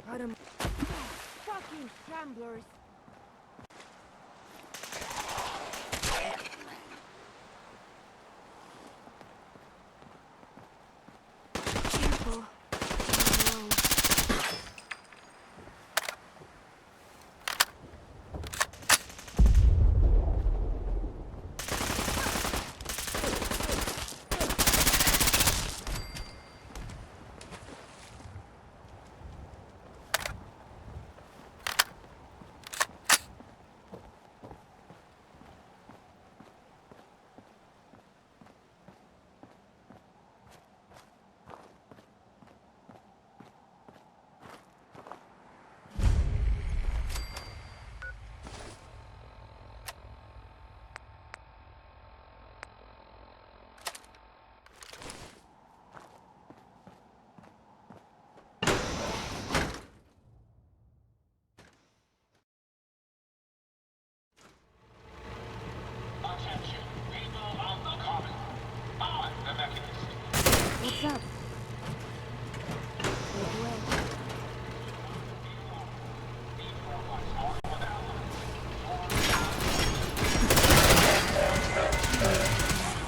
Fucking scramblers. Careful. What's up?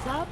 What's up?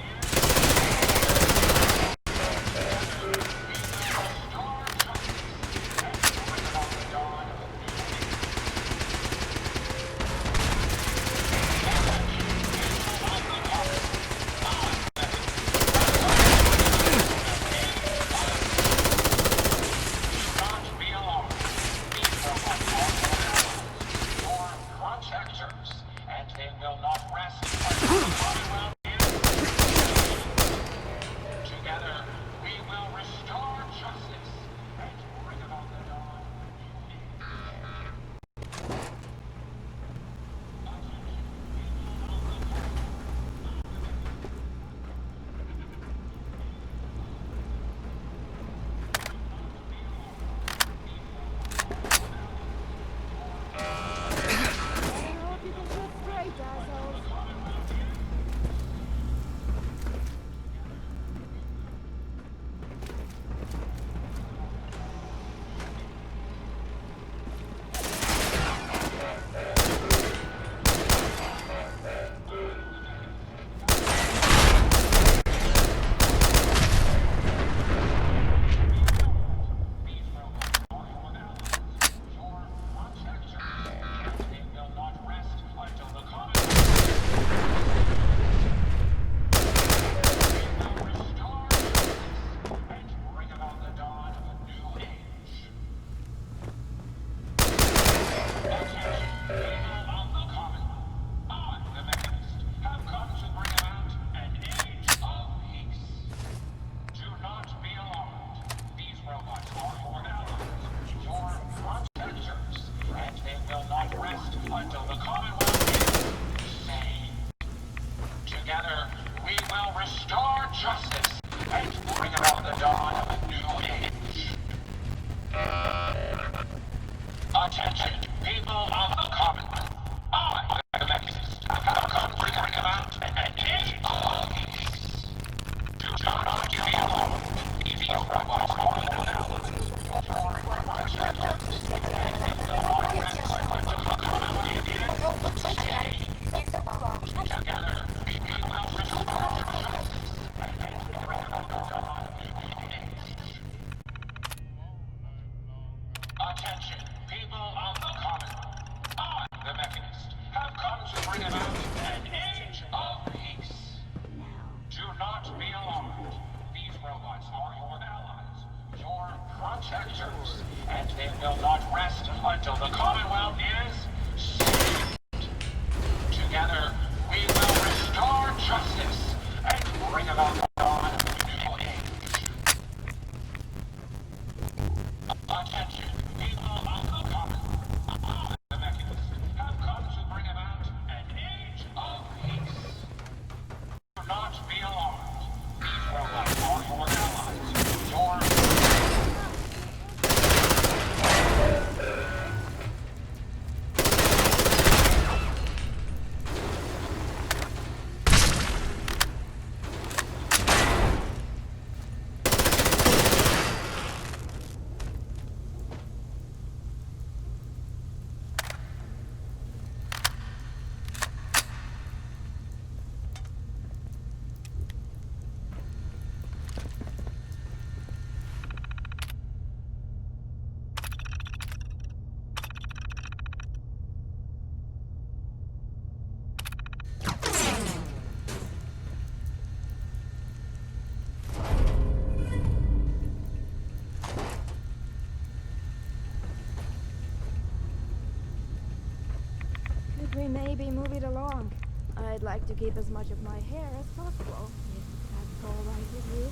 we maybe move it along. I'd like to keep as much of my hair as possible, if that's all right with you.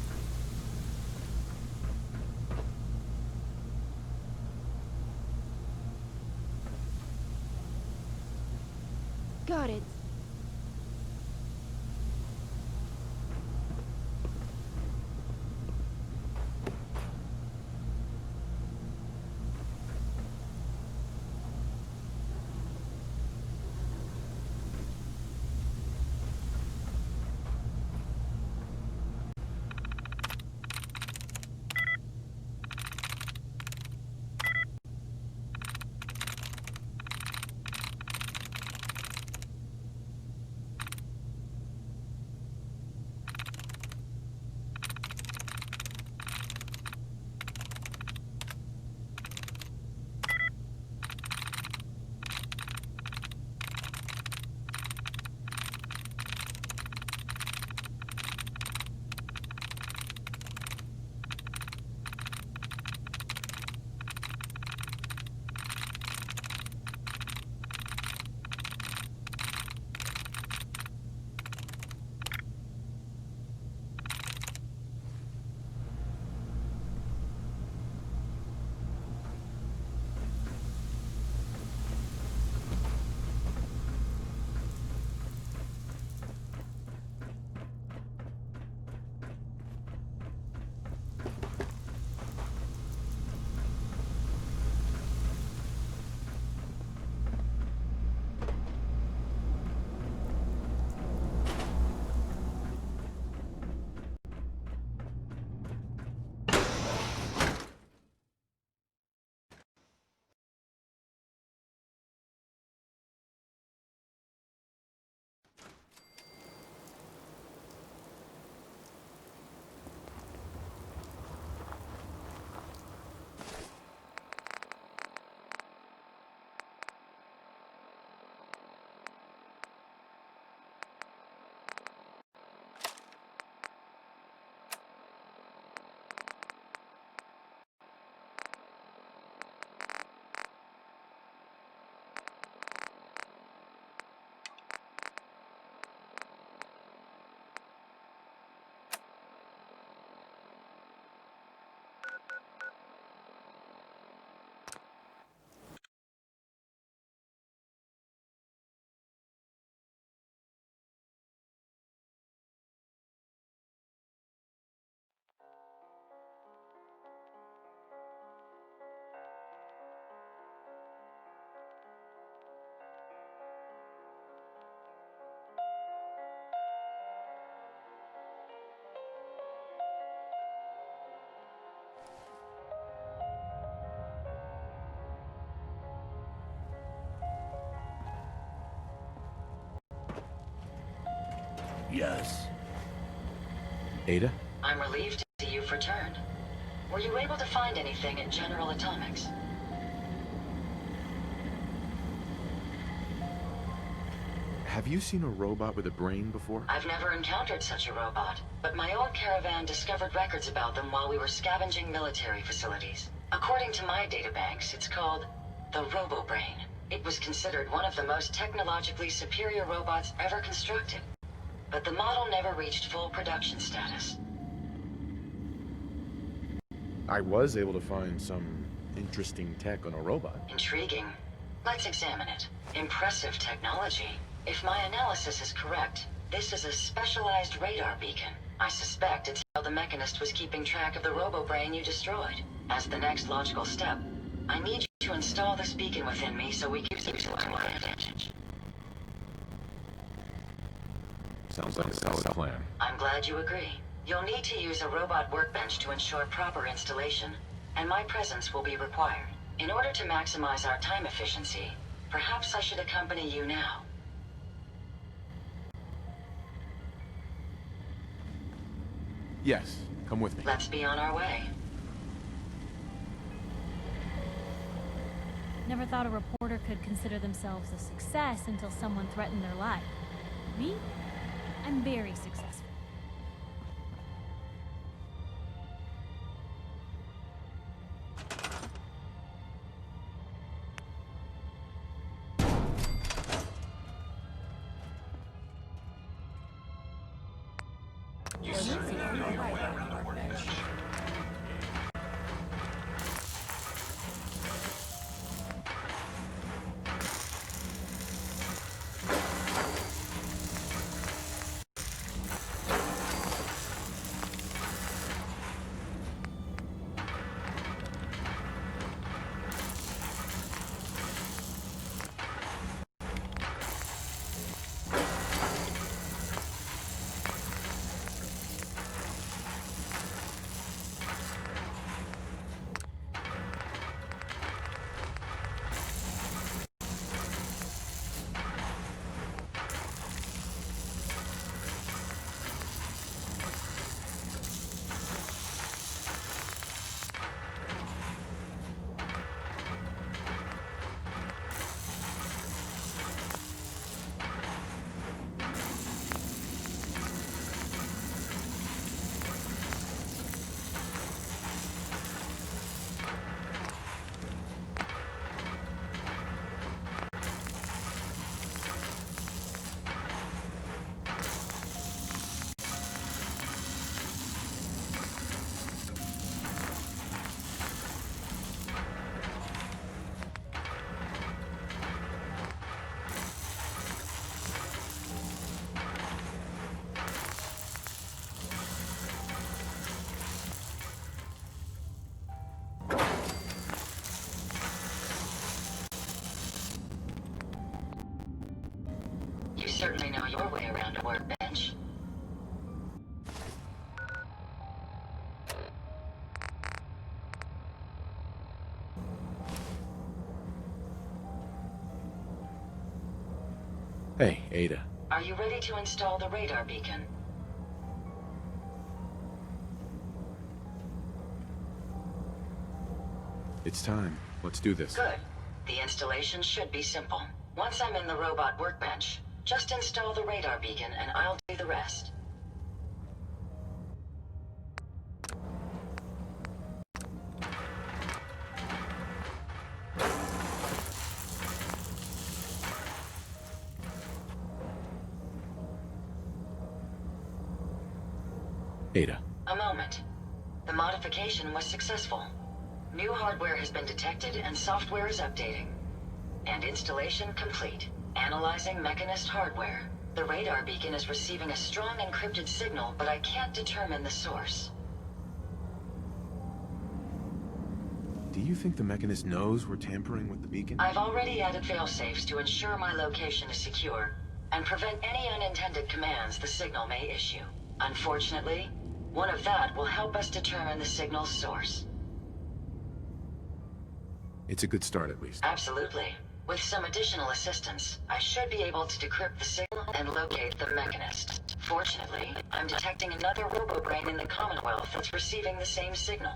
Got it. Yes. Ada? I'm relieved to see you've returned. Were you able to find anything at General Atomics? Have you seen a robot with a brain before? I've never encountered such a robot, but my old caravan discovered records about them while we were scavenging military facilities. According to my databanks, it's called the Robo-Brain. It was considered one of the most technologically superior robots ever constructed, but the model never reached full production status. I was able to find some interesting tech on a robot. Intriguing. Let's examine it. Impressive technology. If my analysis is correct, this is a specialized radar beacon. I suspect it's how the Mechanist was keeping track of the Robo-Brain you destroyed. As the next logical step, I need you to install this beacon within me so we can use it to our advantage. Sounds like a solid plan. I'm glad you agree. You'll need to use a robot workbench to ensure proper installation, and my presence will be required. In order to maximize our time efficiency, perhaps I should accompany you now. Yes, come with me. Let's be on our way. Never thought a reporter could consider themselves a success until someone threatened their life. Me? I'm very successful. Hey, Ada. Are you ready to install the radar beacon? It's time. Let's do this. Good. The installation should be simple. Once I'm in the robot workbench, just install the radar beacon and I'll do the rest. Ada. A moment. The modification was successful. New hardware has been detected and software is updating. And installation complete. Analyzing Mechanist hardware. The radar beacon is receiving a strong encrypted signal, but I can't determine the source. Do you think the Mechanist knows we're tampering with the beacon? I've already added failsafes to ensure my location is secure, and prevent any unintended commands the signal may issue. Unfortunately, one of that will help us determine the signal's source. It's a good start, at least. Absolutely. With some additional assistance, I should be able to decrypt the signal and locate the Mechanist. Fortunately, I'm detecting another robo-brain in the Commonwealth that's receiving the same signal.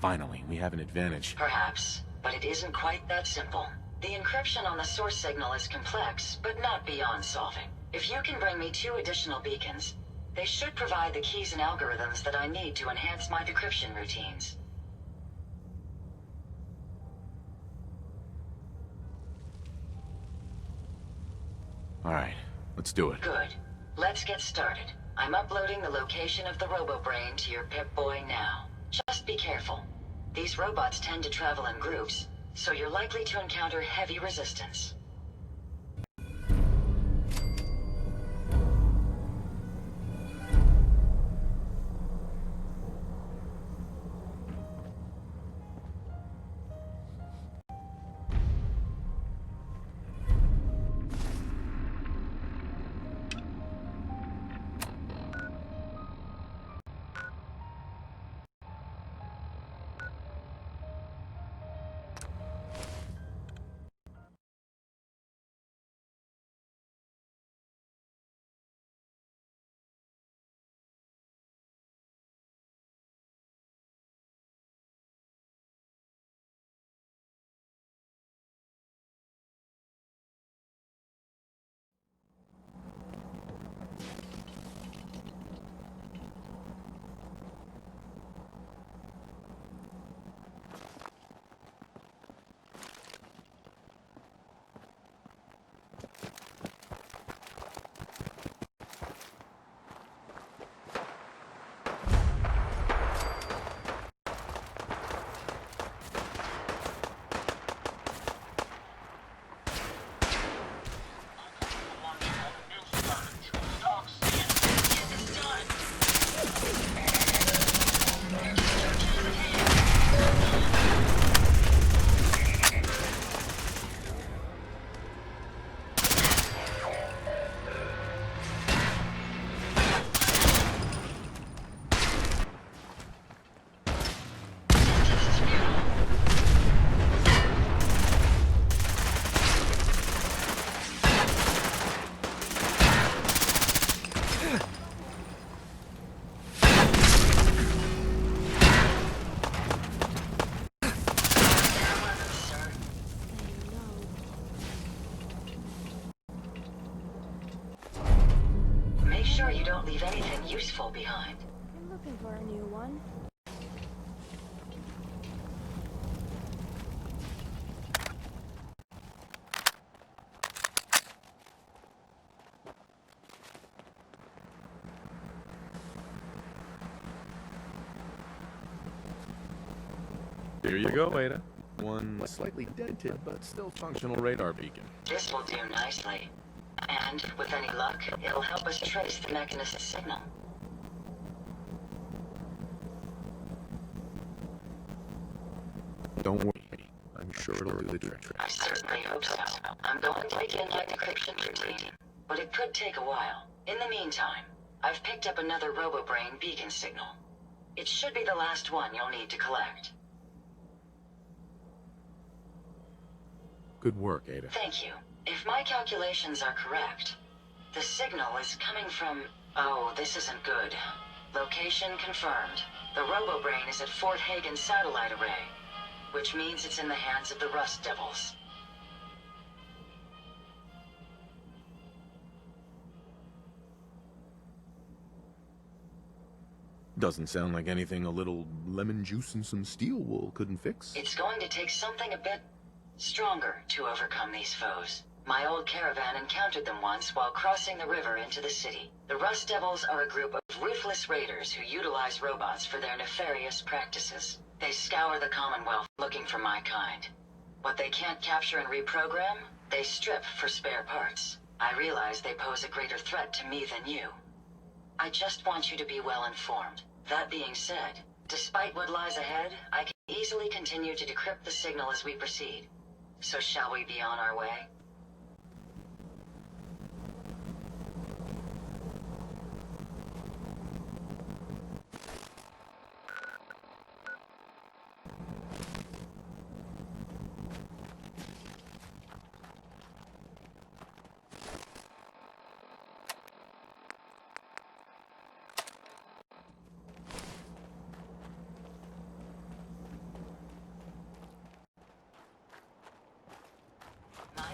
Finally, we have an advantage. Perhaps, but it isn't quite that simple. The encryption on the source signal is complex, but not beyond solving. If you can bring me 2 additional beacons, they should provide the keys and algorithms that I need to enhance my decryption routines. All right, let's do it. Good. Let's get started. I'm uploading the location of the RoboBrain to your Pip-Boy now. Just be careful. These robots tend to travel in groups, so you're likely to encounter heavy resistance. Make sure you don't leave anything useful behind. I'm looking for a new one. Here you go, Ada. One slightly dented, but still functional radar beacon. This will do nicely. And, with any luck, it'll help us trace the Mechanist's signal. Don't worry. I'm sure it'll do the trick. I certainly hope so. I'm going to begin my decryption routine, but it could take a while. In the meantime, I've picked up another RoboBrain beacon signal. It should be the last one you'll need to collect. Good work, Ada. Thank you. If my calculations are correct, the signal is coming from... Oh, this isn't good. Location confirmed. The Robo-Brain is at Fort Hagen Satellite Array, which means it's in the hands of the Rust Devils. Doesn't sound like anything a little lemon juice and some steel wool couldn't fix. It's going to take something a bit stronger to overcome these foes. My old caravan encountered them once while crossing the river into the city. The Rust Devils are a group of ruthless raiders who utilize robots for their nefarious practices. They scour the Commonwealth looking for my kind. What they can't capture and reprogram, they strip for spare parts. I realize they pose a greater threat to me than you. I just want you to be well informed. That being said, despite what lies ahead, I can easily continue to decrypt the signal as we proceed. So shall we be on our way? My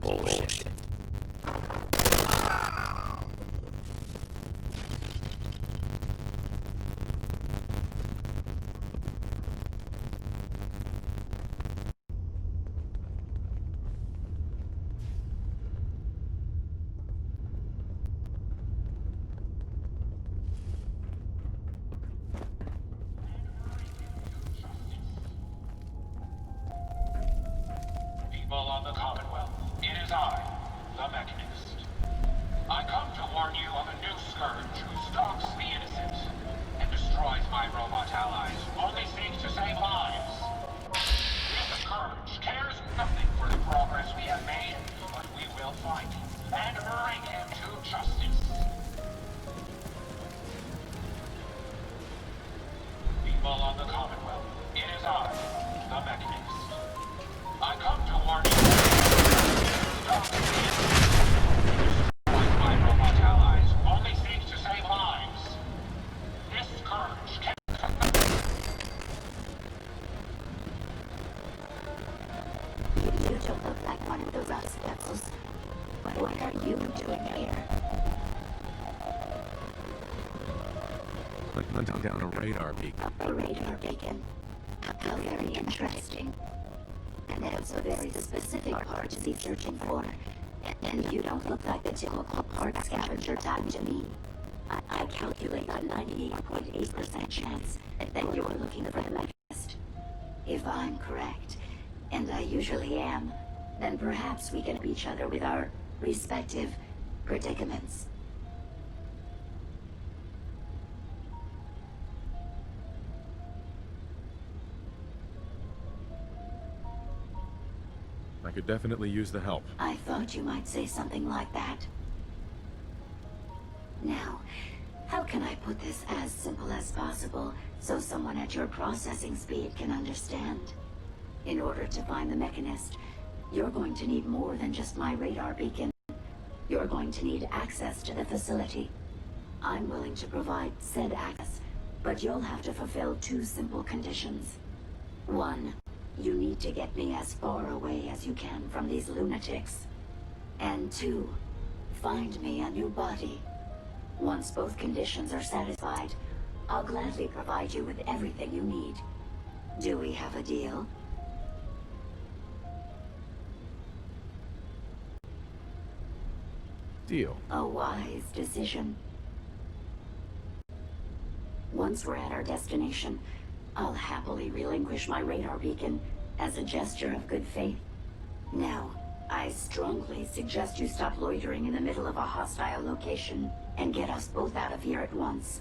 bullshit. People of the Commonwealth, it is I, the Mechanist. I come to warn you of a new scourge who stalks the innocent and destroys my robot allies, only seeks to save lives. This scourge cares nothing for the progress we have made, but we will fight and bring him to justice. People of the Commonwealth, it is I, the Mechanist. I come to warn you. Stop the my robot allies only seeks to save lives. This scourge can... You don't look like one of the rascals. What are you doing here? Hunting down a radar beacon. A radar beacon. How very interesting. And that's a very specific part to be searching for. And you don't look like the typical part scavenger type to me. I calculate a 98.8% chance that you are looking for the Mechanist. If I'm correct, and I usually am, then perhaps we can help each other with our respective predicaments. I could definitely use the help. I thought you might say something like that. Now, how can I put this as simple as possible so someone at your processing speed can understand? In order to find the Mechanist, you're going to need more than just my radar beacon. You're going to need access to the facility. I'm willing to provide said access, but you'll have to fulfill two simple conditions. One, you need to get me as far away as you can from these lunatics. And two, find me a new body. Once both conditions are satisfied, I'll gladly provide you with everything you need. Do we have a deal? Deal. A wise decision. Once we're at our destination, I'll happily relinquish my radar beacon as a gesture of good faith. Now, I strongly suggest you stop loitering in the middle of a hostile location and get us both out of here at once.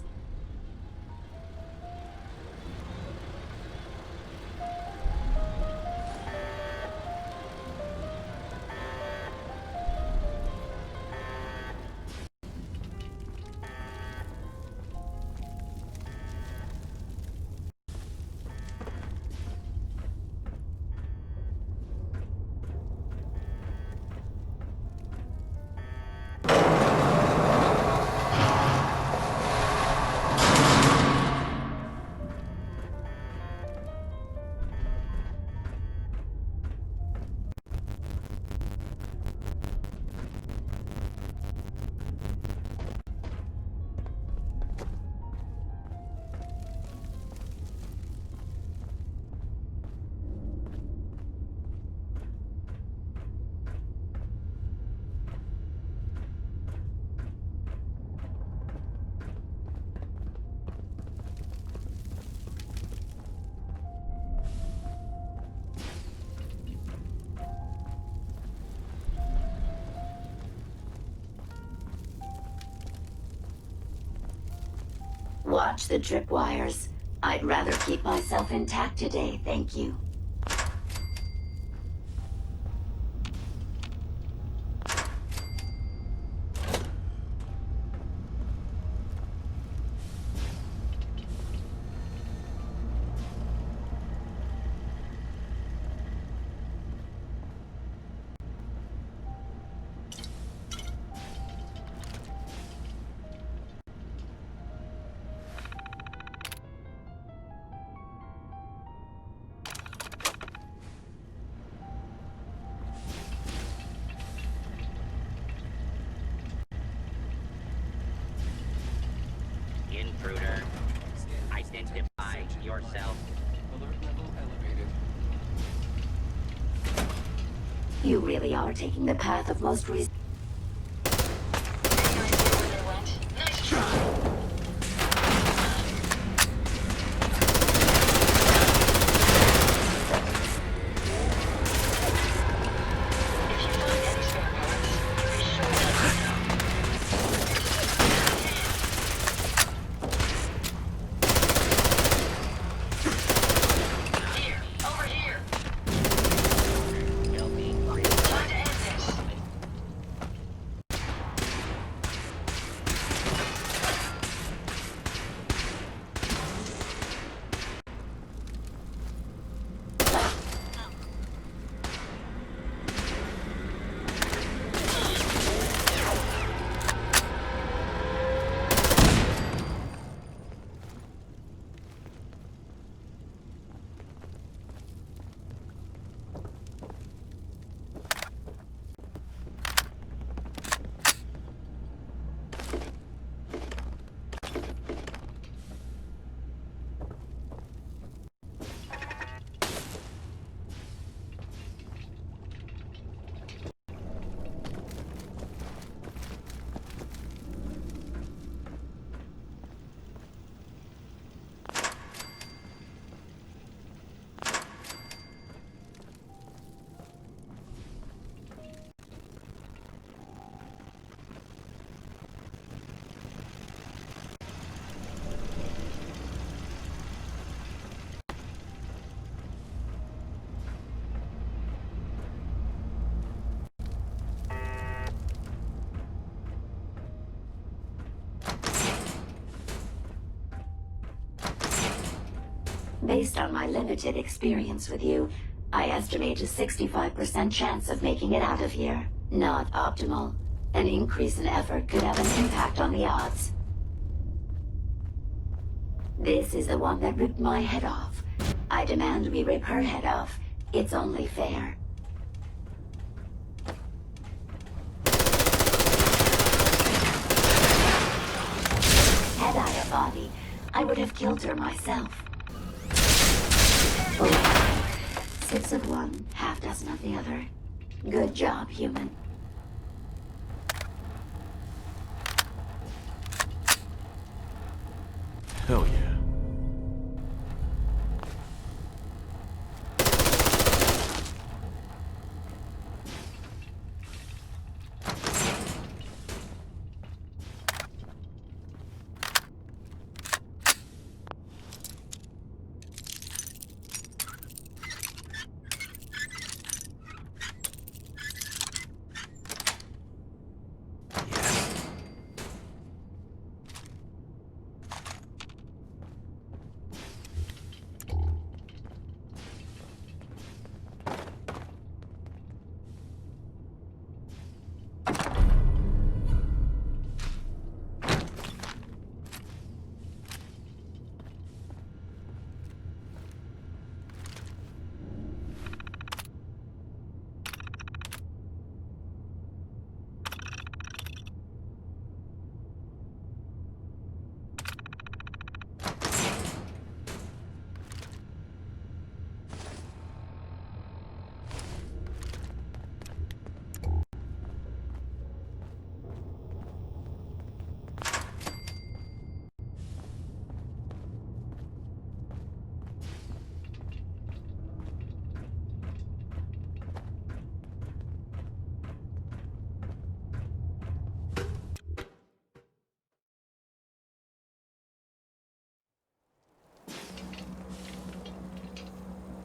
Watch the tripwires. I'd rather keep myself intact today, thank you. Intruder, identify yourself. Alert level elevated. You really are taking the path of most reason. Any idea where they went? Nice try. If you find any spare parts, be sure to let me know. Here, over here. Time to end this. Based on my limited experience with you, I estimate a 65% chance of making it out of here. Not optimal. An increase in effort could have an impact on the odds. This is the one that ripped my head off. I demand we rip her head off. It's only fair. Had I a body, I would have killed her myself. Oh, 6 of one, half dozen of the other. Good job, human. Hell yeah.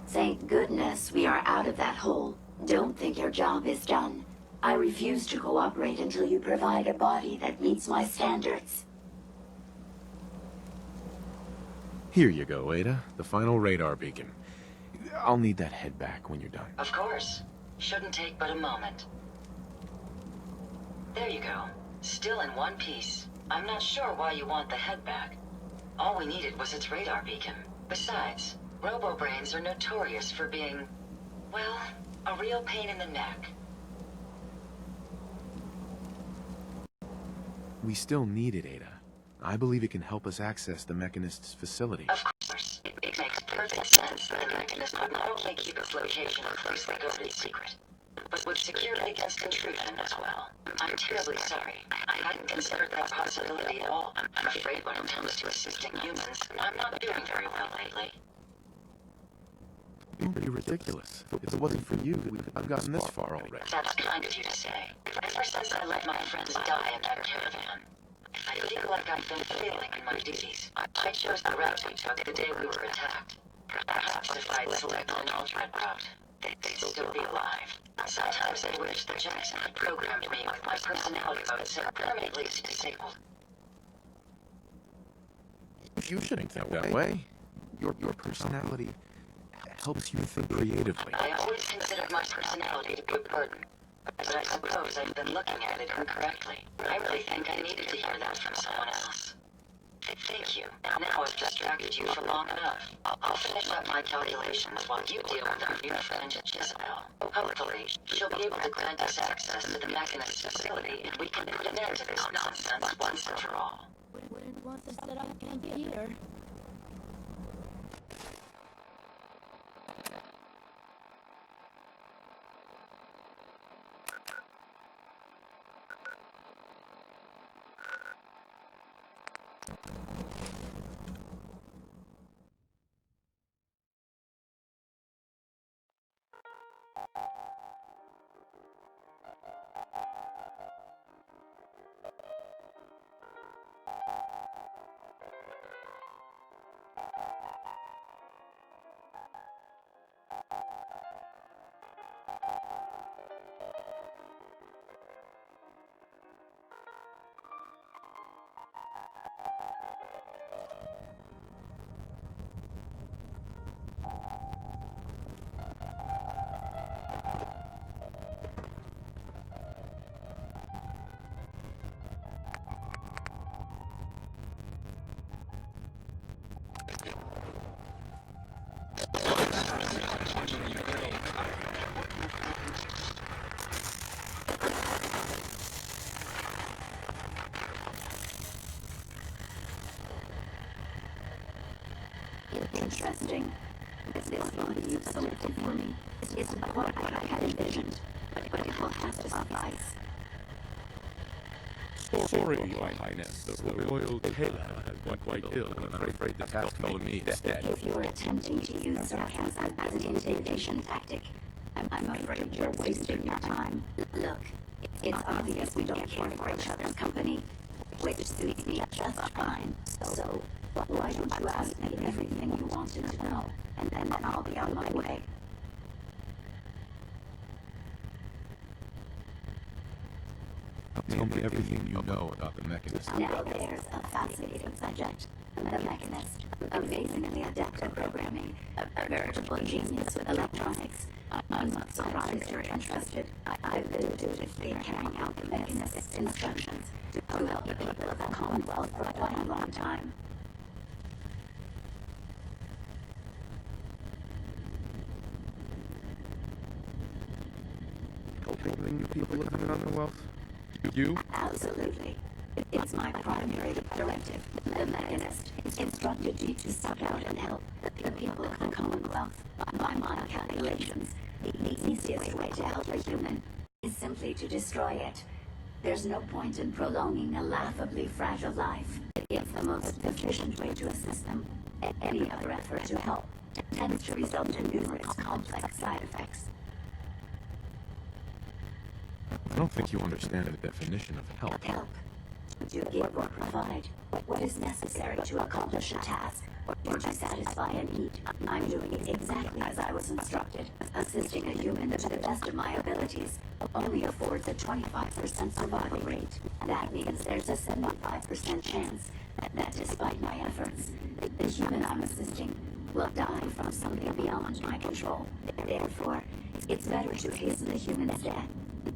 Thank goodness we are out of that hole. Don't think your job is done. I refuse to cooperate until you provide a body that meets my standards. Here you go, Ada. The final radar beacon. I'll need that head back when you're done. Of course. Shouldn't take but a moment. There you go. Still in one piece. I'm not sure why you want the head back. All we needed was its radar beacon. Besides, robo-brains are notorious for being, well, a real pain in the neck. We still need it, Ada. I believe it can help us access the Mechanist's facility. Of course, it makes perfect sense that the Mechanist would not only keep its location a closely guarded secret, but would secure it against intrusion as well. I'm terribly sorry. I hadn't considered that possibility at all. I'm afraid when it comes to assisting humans, I'm not doing very well lately. It would be ridiculous. If it wasn't for you, we'd have gotten this far already. That's kind of you to say. Ever since I let my friends die in that caravan, I feel like I've been failing in my duties. I chose the route we took the day we were attacked. Perhaps if I'd selected an alternate route, they'd still be alive. Sometimes I wish that Jackson had programmed me with my personality mode set permanently disabled. You shouldn't think that way. Your personality helps you think creatively. I always considered my personality to be a burden, but I suppose I've been looking at it incorrectly. I really think I needed to hear that from someone else. Thank you. Now I've distracted you for long enough. I'll finish up my calculations while you deal with our new friend, Jezebel. Hopefully, she'll be able to grant us access to the Mechanist's facility, and we can put an end to this nonsense once and for all. Wouldn't want to set up camp here. Interesting. This body you selected for me isn't quite what I had envisioned, but it will have to suffice. Sorry, Your Highness. The royal tailor has been quite ill, and I'm afraid the task fell to me instead. If you're attempting to use sarcasm as an intimidation tactic, I'm afraid you're wasting your time. Look, it's obvious we don't care for each other's company, which suits me just fine. So, why don't you ask me everything you wanted to know, and then I'll be on my way. Tell me everything you know about the Mechanist. Now there's a fascinating subject. The Mechanist, amazingly adept at programming, a veritable genius with electronics. I'm not surprised you're interested. I've been dutifully carrying out the Mechanist's instructions to help the people of the Commonwealth for quite a long time. Helping the people of the Commonwealth? You? Absolutely. It's my primary directive. The Mechanist instructed me to seek out and help the people of the Commonwealth. By my calculations, the easiest way to help a human is simply to destroy it. There's no point in prolonging a laughably fragile life. It's the most efficient way to assist them. Any other effort to help tends to result in numerous complex side effects. I don't think you understand the definition of help. Help. To give or provide what is necessary to accomplish a task or to satisfy a need. I'm doing it exactly as I was instructed. Assisting a human to the best of my abilities only affords a 25% survival rate. That means there's a 75% chance that despite my efforts, the human I'm assisting will die from something beyond my control. Therefore, it's better to hasten the human's death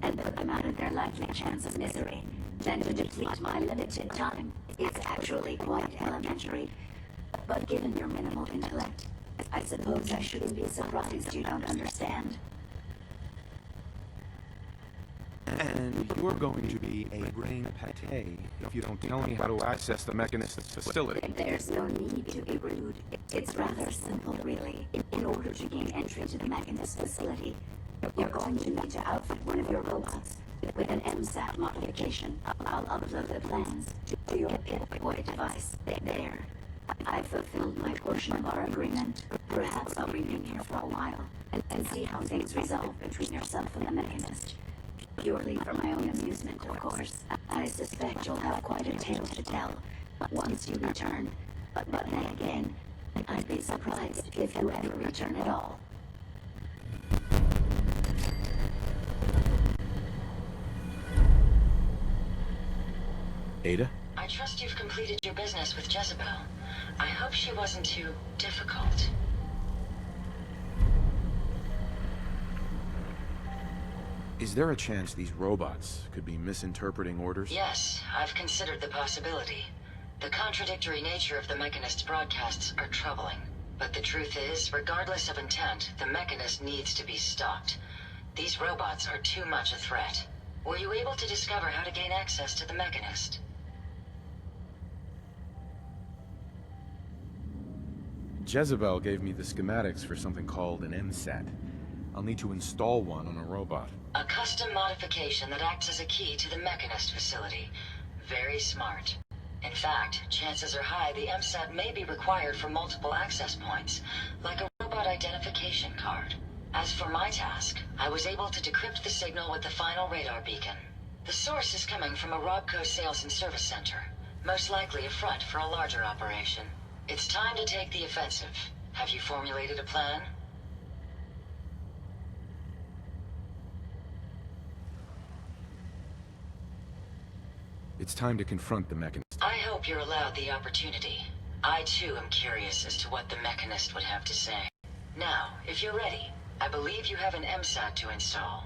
and put them out of their likely chance of misery than to deplete my limited time. It's actually quite elementary, but given your minimal intellect, I suppose I shouldn't be surprised you don't understand. And you're going to be a brain pate if you don't tell me how to access the Mechanist's facility. There's no need to be rude. It's rather simple, really. In order to gain entry to the Mechanist facility, you're going to need to outfit one of your robots with an MSAT modification. I'll upload the plans to your Pip-Boy device. There. I've fulfilled my portion of our agreement. Perhaps I'll remain here for a while and see how things resolve between yourself and the Mechanist. Purely for my own amusement, of course. I suspect you'll have quite a tale to tell once you return. But then again, I'd be surprised if you ever return at all. Ada? I trust you've completed your business with Jezebel. I hope she wasn't too difficult. Is there a chance these robots could be misinterpreting orders? Yes, I've considered the possibility. The contradictory nature of the Mechanist's broadcasts are troubling. But the truth is, regardless of intent, the Mechanist needs to be stopped. These robots are too much a threat. Were you able to discover how to gain access to the Mechanist? Jezebel gave me the schematics for something called an MSAT. I'll need to install one on a robot. A custom modification that acts as a key to the Mechanist facility. Very smart. In fact, chances are high the MSAT may be required for multiple access points, like a robot identification card. As for my task, I was able to decrypt the signal with the final radar beacon. The source is coming from a Robco sales and service center, most likely a front for a larger operation. It's time to take the offensive. Have you formulated a plan? It's time to confront the Mechanist. I hope you're allowed the opportunity. I too am curious as to what the Mechanist would have to say. Now, if you're ready, I believe you have an MSAT to install.